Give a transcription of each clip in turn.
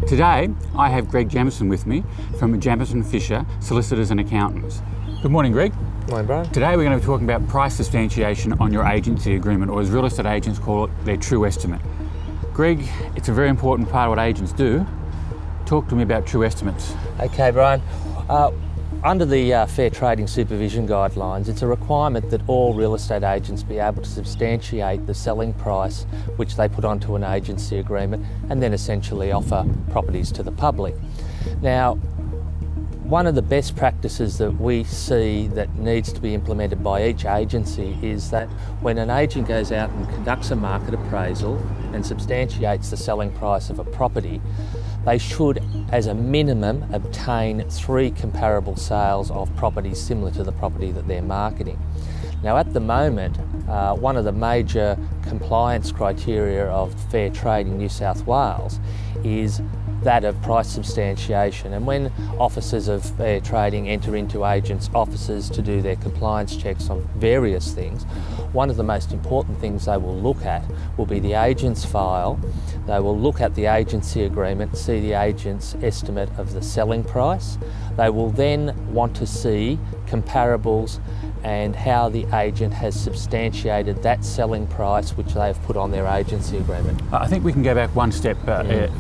Today, I have Greg Jamieson with me from Jamieson Fisher Solicitors and Accountants. Good morning, Greg. Morning, Brian. Today we're going to be talking about price substantiation on your agency agreement, or as real estate agents call it, their true estimate. Greg, it's a very important part of what agents do. Talk to me about true estimates. Okay, Brian. Under the Fair Trading Supervision Guidelines, it's a requirement that all real estate agents be able to substantiate the selling price which they put onto an agency agreement and then essentially offer properties to the public. Now, one of the best practices that we see that needs to be implemented by each agency is that when an agent goes out and conducts a market appraisal and substantiates the selling price of a property, they should, as a minimum, obtain 3 comparable sales of properties similar to the property that they're marketing. Now, at the moment, one of the major compliance criteria of Fair Trade in New South Wales is that of price substantiation. And when officers of fair trading enter into agents' offices to do their compliance checks on various things, one of the most important things they will look at will be the agent's file. They will look at the agency agreement, see the agent's estimate of the selling price. They will then want to see comparables and how the agent has substantiated that selling price which they have put on their agency agreement. I think we can go back one step.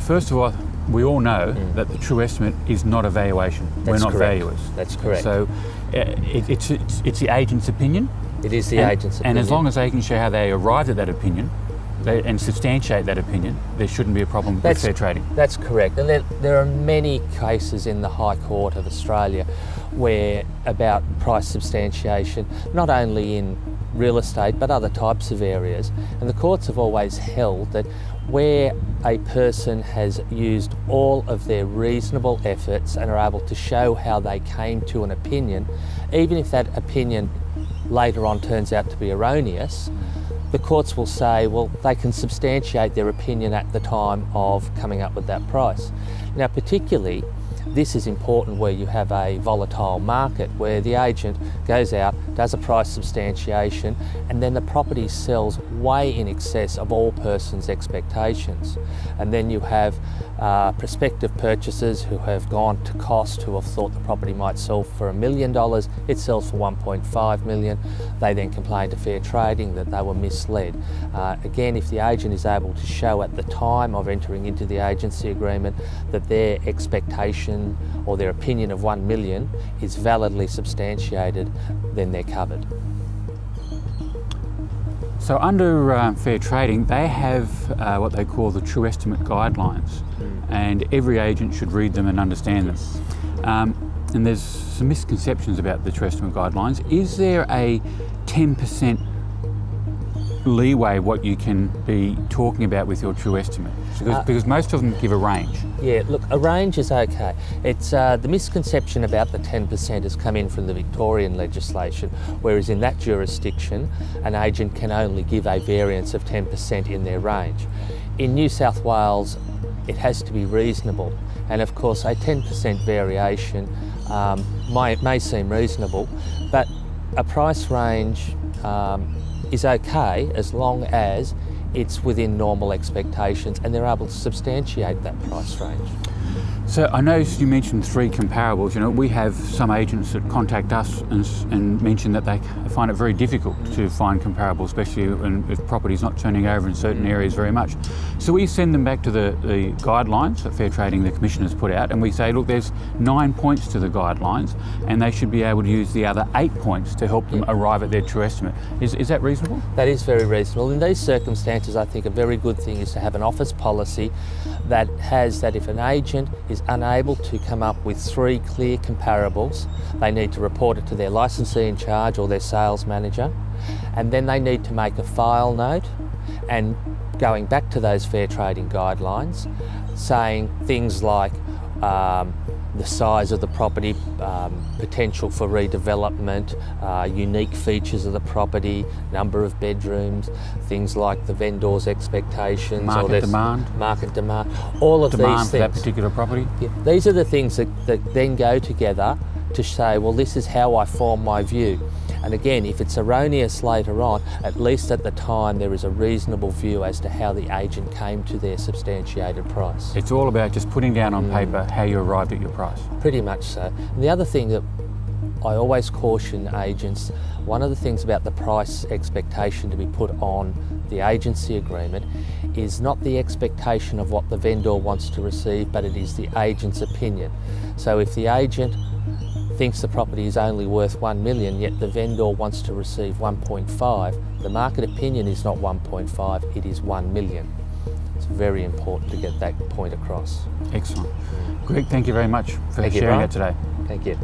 First of all, we all know that the true estimate is not a valuation. We're not valuers. That's correct. So it's the agent's opinion. It is the agent's opinion. And as long as they can show how they arrived at that opinion and substantiate that opinion, there shouldn't be a problem with fair trading. That's correct. And there are many cases in the High Court of Australia where about price substantiation, not only in real estate but other types of areas. And the courts have always held that where a person has used all of their reasonable efforts and are able to show how they came to an opinion, even if that opinion later on turns out to be erroneous, the courts will say, well, they can substantiate their opinion at the time of coming up with that price. Now, particularly, this is important where you have a volatile market, where the agent goes out, does a price substantiation, and then the property sells way in excess of all persons' expectations. And then you have prospective purchasers who have gone to cost, who have thought the property might sell for $1 million, it sells for 1.5 million. They then complain to Fair Trading that they were misled. Again, if the agent is able to show at the time of entering into the agency agreement that their expectation or their opinion of 1 million is validly substantiated, then they're covered. So under Fair Trading, they have what they call the True Estimate Guidelines, and every agent should read them and understand them. And there's some misconceptions about the True Estimate Guidelines. Is there a 10% leeway what you can be talking about with your true estimate? Because most of them give a range. Yeah, look, a range is okay. It's the misconception about the 10% has come in from the Victorian legislation, whereas in that jurisdiction, an agent can only give a variance of 10% in their range. In New South Wales, it has to be reasonable, and of course, a 10% variation may seem reasonable, but a price range is okay as long as it's within normal expectations and they're able to substantiate that price range. So I noticed you mentioned 3 comparables. You know, we have some agents that contact us and mention that they find it very difficult to find comparables, especially if property's not turning over in certain areas very much. So we send them back to the guidelines that Fair Trading, the Commission, has put out, and we say, look, there's 9 points to the guidelines, and they should be able to use the other 8 points to help them arrive at their true estimate. Is that reasonable? That is very reasonable. In these circumstances, I think a very good thing is to have an office policy that has that if an agent is unable to come up with 3 clear comparables, they need to report it to their licensee in charge or their sales manager, and then they need to make a file note and going back to those fair trading guidelines, saying things like the size of the property, potential for redevelopment, unique features of the property, number of bedrooms, things like the vendor's expectations, market demand, all of demand these things. For that particular property. Yeah, these are the things that then go together to say, well, this is how I form my view. And again, if it's erroneous later on, at least at the time there is a reasonable view as to how the agent came to their substantiated price. It's all about just putting down on paper how you arrived at your price. Pretty much so. And the other thing that I always caution agents, one of the things about the price expectation to be put on the agency agreement is not the expectation of what the vendor wants to receive, but it is the agent's opinion. So if the agent thinks the property is only worth 1 million, yet the vendor wants to receive 1.5, the market opinion is not 1.5, it is 1 million. It's very important to get that point across. Excellent. Greg, thank you very much for Thank you, sharing Brian. it today. Thank you.